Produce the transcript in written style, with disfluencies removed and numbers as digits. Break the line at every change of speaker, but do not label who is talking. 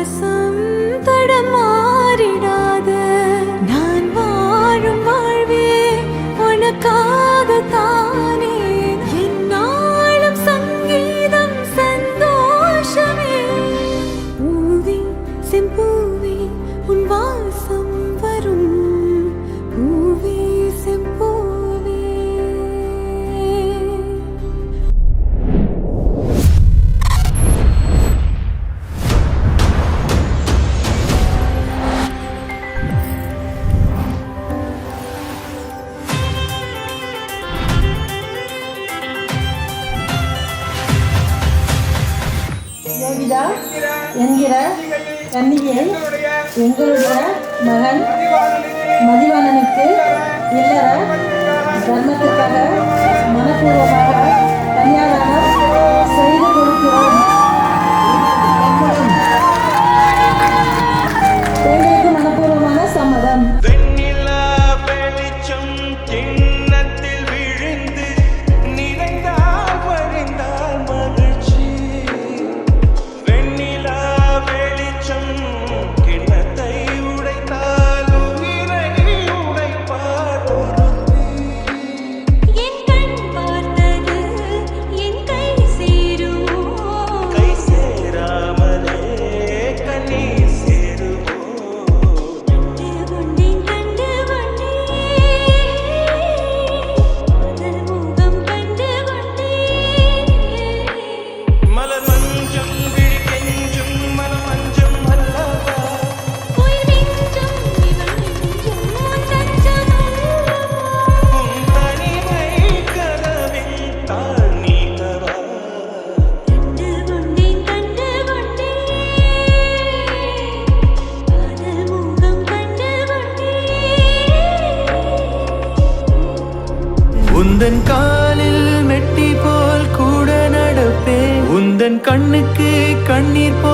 பாசம் தடமாறிடாத நான் வாழும் வாழ்வே உனக்காகத்தானே என்னாலும் சங்கீதம் சந்தோஷமே பூவே செம்பூவே உன் வாசம் வரும் பூவே செம்பூவே
யோகிதா என்கிற கன்னிகை எங்களுடைய மகன் மதிவாணனுக்கு இல்லற தர்மத்துக்காக மனப்பூர்வமாக கன்னியாதானம் செய்து கொடுக்கிறோம். எங்களுக்கு மனப்பூர்வமான சம்மதம்.
உந்தன் காலில் மெட்டி போல் கூட நடப்பேன், உந்தன் கண்ணுக்கு கண்ணீர் போல்